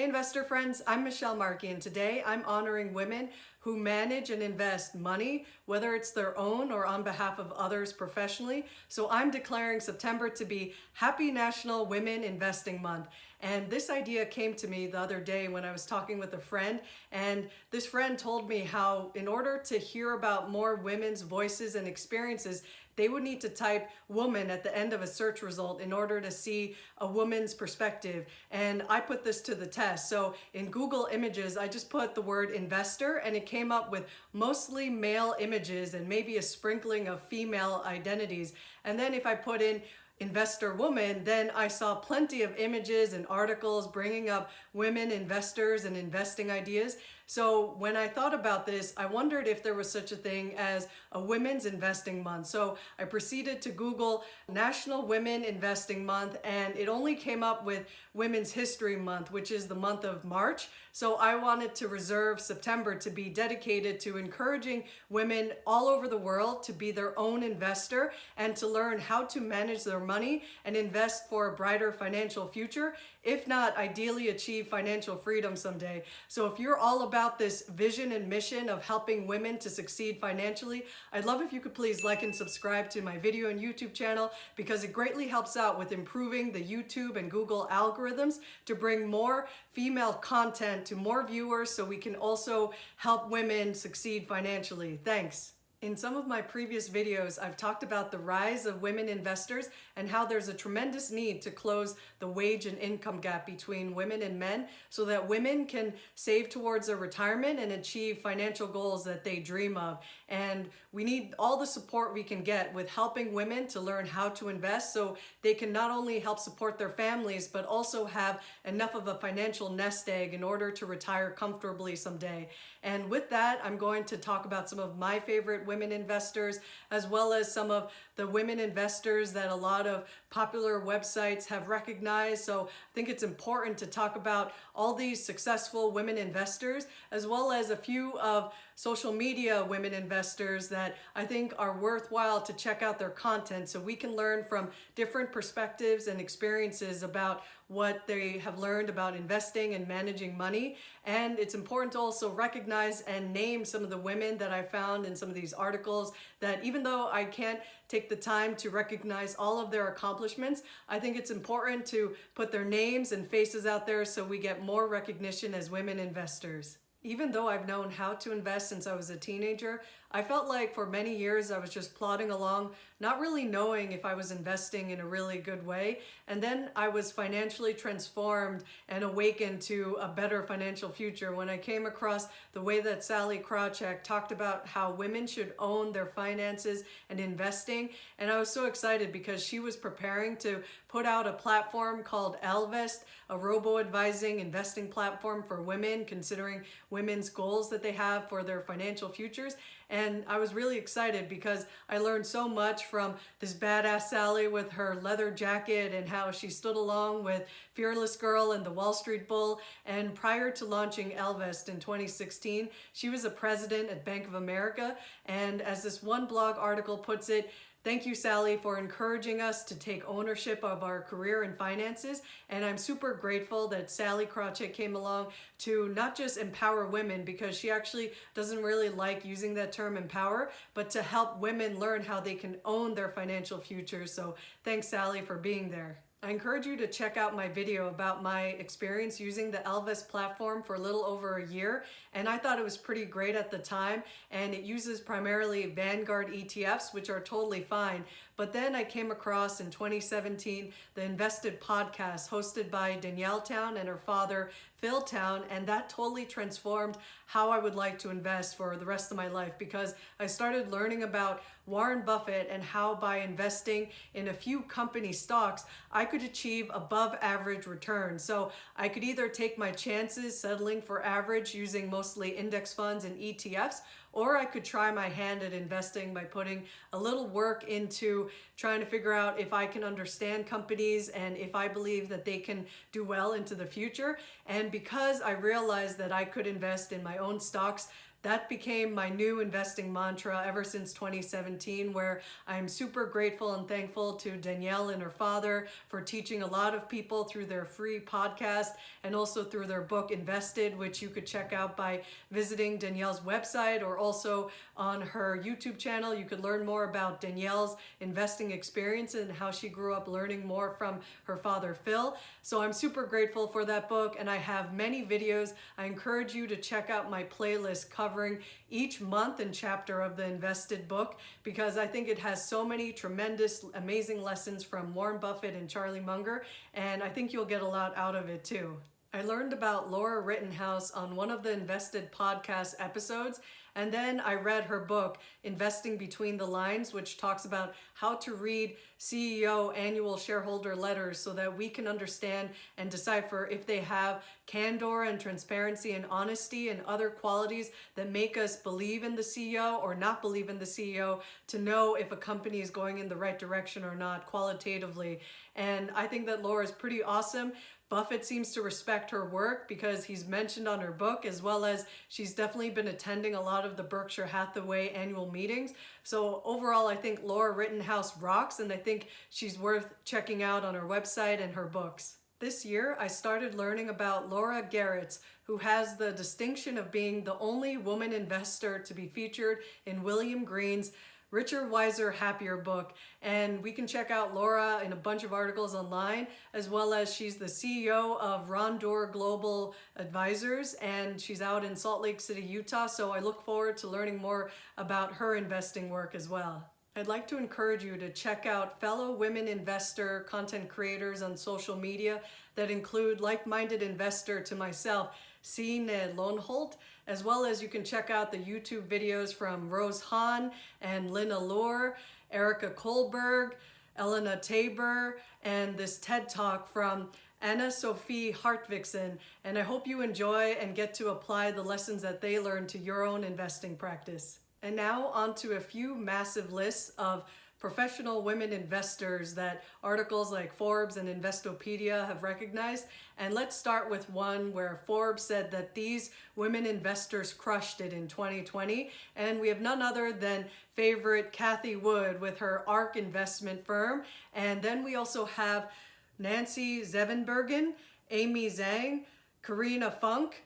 Hey investor friends, I'm Michelle Markey, and today I'm honoring women who manage and invest money, whether it's their own or on behalf of others professionally. So I'm declaring September to be Happy National Women Investing Month. And this idea came to me the other day when I was talking with a friend, and this friend told me how in order to hear about more women's voices and experiences, they would need to type woman at the end of a search result in order to see a woman's perspective. And I put this to the test. So in Google Images, I just put the word investor and it came up with mostly male images and maybe a sprinkling of female identities. And then if I put in investor woman, then I saw plenty of images and articles bringing up women investors and investing ideas. So when I thought about this, I wondered if there was such a thing as a Women's Investing Month. So I proceeded to Google National Women Investing Month, and it only came up with Women's History Month, which is the month of March. So I wanted to reserve September to be dedicated to encouraging women all over the world to be their own investor and to learn how to manage their money and invest for a brighter financial future, if not ideally achieve financial freedom someday. So if you're all about this vision and mission of helping women to succeed financially, I'd love if you could please like and subscribe to my video and YouTube channel, because it greatly helps out with improving the YouTube and Google algorithms to bring more female content to more viewers so we can also help women succeed financially. Thanks. In some of my previous videos, I've talked about the rise of women investors and how there's a tremendous need to close the wage and income gap between women and men so that women can save towards their retirement and achieve financial goals that they dream of. And we need all the support we can get with helping women to learn how to invest so they can not only help support their families, but also have enough of a financial nest egg in order to retire comfortably someday. And with that, I'm going to talk about some of my favorite women investors, as well as some of the women investors that a lot of popular websites have recognized. So I think it's important to talk about all these successful women investors, as well as a few of social media women investors that I think are worthwhile to check out their content so we can learn from different perspectives and experiences about what they have learned about investing and managing money. And it's important to also recognize and name some of the women that I found in some of these articles that, even though I can't take the time to recognize all of their accomplishments, I think it's important to put their names and faces out there so we get more recognition as women investors. Even though I've known how to invest since I was a teenager, I felt like for many years I was just plodding along, not really knowing if I was investing in a really good way. And then I was financially transformed and awakened to a better financial future when I came across the way that Sallie Krawcheck talked about how women should own their finances and investing. And I was so excited because she was preparing to put out a platform called Alvest, a robo-advising investing platform for women, considering women's goals that they have for their financial futures. And I was really excited because I learned so much from this badass Sallie with her leather jacket and how she stood along with Fearless Girl and the Wall Street Bull. And prior to launching Alvest in 2016, she was a president at Bank of America. And as this one blog article puts it, thank you, Sallie, for encouraging us to take ownership of our career and finances. And I'm super grateful that Sallie Krawcheck came along to not just empower women, because she actually doesn't really like using that term empower, but to help women learn how they can own their financial future. So thanks, Sallie, for being there. I encourage you to check out my video about my experience using the Alvest platform for a little over a year, and I thought it was pretty great at the time, and it uses primarily Vanguard ETFs, which are totally fine. But then I came across in 2017 the Invested podcast hosted by Danielle Town and her father Phil Town, and that totally transformed how I would like to invest for the rest of my life, because I started learning about Warren Buffett and how by investing in a few company stocks I could achieve above average returns. So I could either take my chances settling for average using mostly index funds and ETFs, or I could try my hand at investing by putting a little work into trying to figure out if I can understand companies and if I believe that they can do well into the future. And because I realized that I could invest in my own stocks, that became my new investing mantra ever since 2017, where I'm super grateful and thankful to Danielle and her father for teaching a lot of people through their free podcast and also through their book Invested, which you could check out by visiting Danielle's website, or also on her YouTube channel. You could learn more about Danielle's investing experience and how she grew up learning more from her father Phil. So I'm super grateful for that book, and I have many videos. I encourage you to check out my playlist covering each month and chapter of the Invested book, because I think it has so many tremendous, amazing lessons from Warren Buffett and Charlie Munger, and I think you'll get a lot out of it too. I learned about Laura Rittenhouse on one of the Invested podcast episodes, and then I read her book, Investing Between the Lines, which talks about how to read CEO annual shareholder letters so that we can understand and decipher if they have candor and transparency and honesty and other qualities that make us believe in the CEO or not believe in the CEO, to know if a company is going in the right direction or not qualitatively. And I think that Laura is pretty awesome. Buffett seems to respect her work because he's mentioned on her book, as well as she's definitely been attending a lot of the Berkshire Hathaway annual meetings. So overall, I think Laura Rittenhouse rocks, and I think she's worth checking out on her website and her books. This year, I started learning about Laura Geritz, who has the distinction of being the only woman investor to be featured in William Green's Richer, Wiser, Happier book. And we can check out Laura in a bunch of articles online, as well as she's the CEO of Rondor Global Advisors, and she's out in Salt Lake City, Utah. So I look forward to learning more about her investing work as well. I'd like to encourage you to check out fellow women investor content creators on social media that include like-minded investor to myself, Signe Lohnholt, as well as you can check out the YouTube videos from Rose Hahn and Lynn Allure, Erica Kohlberg, Elena Tabor, and this TED Talk from Anna Sophie Hartvigsen. And I hope you enjoy and get to apply the lessons that they learn to your own investing practice. And now on to a few massive lists of professional women investors that articles like Forbes and Investopedia have recognized. And let's start with one where Forbes said that these women investors crushed it in 2020. And we have none other than favorite Cathie Wood with her ARK investment firm. And then we also have Nancy Zevenbergen, Amy Zhang, Karina Funk,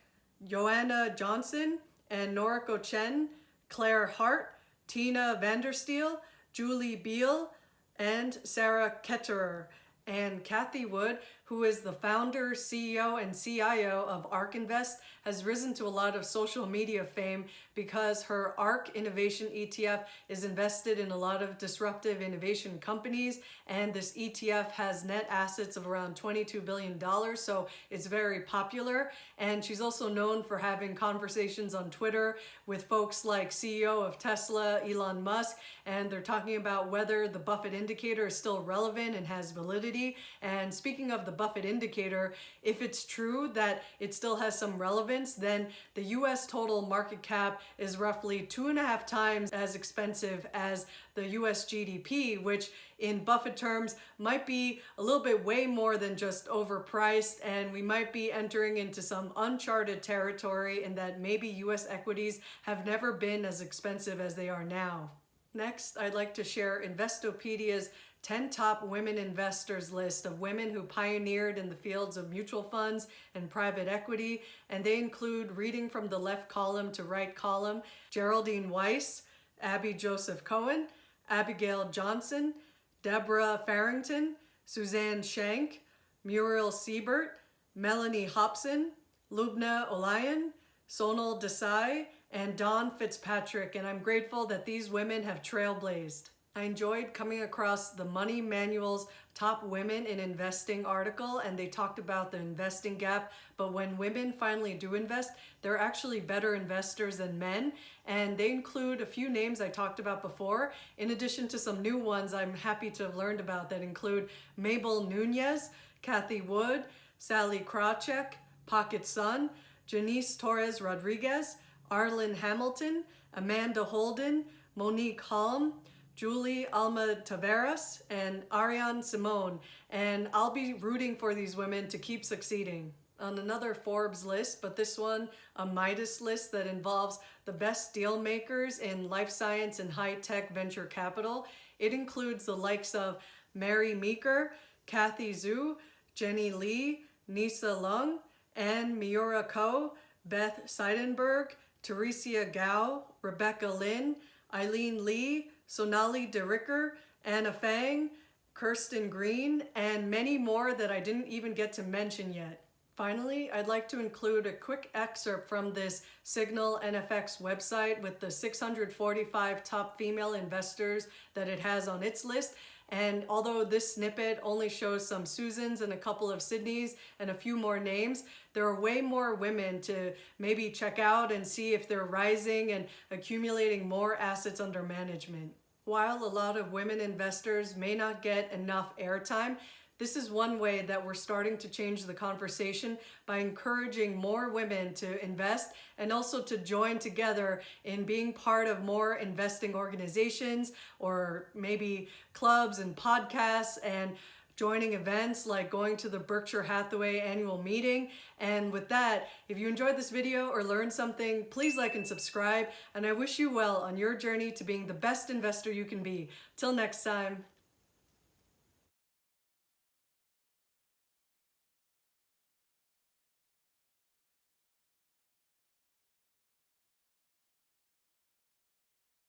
Joanna Johnson, and Noriko Chen, Claire Hart, Tina Vandersteel, Julie Beal, and Sarah Ketterer. And Cathie Wood, who is the founder, CEO, and CIO of ARK Invest, has risen to a lot of social media fame because her ARK Innovation ETF is invested in a lot of disruptive innovation companies, and this ETF has net assets of around $22 billion, so it's very popular. And she's also known for having conversations on Twitter with folks like CEO of Tesla, Elon Musk, and they're talking about whether the Buffett indicator is still relevant and has validity. And speaking of the Buffett indicator, if it's true that it still has some relevance, then the US total market cap is roughly 2.5 times as expensive as the US GDP, which in Buffett terms might be a little bit way more than just overpriced, and we might be entering into some uncharted territory in that maybe US equities have never been as expensive as they are now. Next, I'd like to share Investopedia's 10 top women investors list of women who pioneered in the fields of mutual funds and private equity, and they include, reading from the left column to right column, Geraldine Weiss, Abby Joseph Cohen, Abigail Johnson, Deborah Farrington, Suzanne Shank, Muriel Siebert, Melanie Hobson, Lubna Olayan, Sonal Desai, and Dawn Fitzpatrick, and I'm grateful that these women have trailblazed. I enjoyed coming across the Money Manual's Top Women in Investing article, and they talked about the investing gap, but when women finally do invest, they're actually better investors than men, and they include a few names I talked about before, in addition to some new ones I'm happy to have learned about that include Mabel Nunez, Cathie Wood, Sallie Krawcheck, Pocket Sun, Janice Torres Rodriguez, Arlen Hamilton, Amanda Holden, Monique Halm, Julie Alma Taveras, and Ariane Simone, and I'll be rooting for these women to keep succeeding. on another Forbes list, but this one a Midas list that involves the best deal makers in life science and high-tech venture capital. It includes the likes of Mary Meeker, Kathy Zhu, Jenny Lee, Nisa Lung, Anne Miura Ko, Beth Seidenberg, Teresia Gao, Rebecca Lin, Eileen Lee, Sonali DeRicker, Anna Fang, Kirsten Green, and many more that I didn't even get to mention yet. Finally, I'd like to include a quick excerpt from this Signal NFX website with the 645 top female investors that it has on its list. And although this snippet only shows some Susans and a couple of Sydneys and a few more names, there are way more women to maybe check out and see if they're rising and accumulating more assets under management. While a lot of women investors may not get enough airtime, this is one way that we're starting to change the conversation by encouraging more women to invest and also to join together in being part of more investing organizations or maybe clubs and podcasts and joining events like going to the Berkshire Hathaway annual meeting. And with that, if you enjoyed this video or learned something, please like and subscribe. And I wish you well on your journey to being the best investor you can be. Till next time.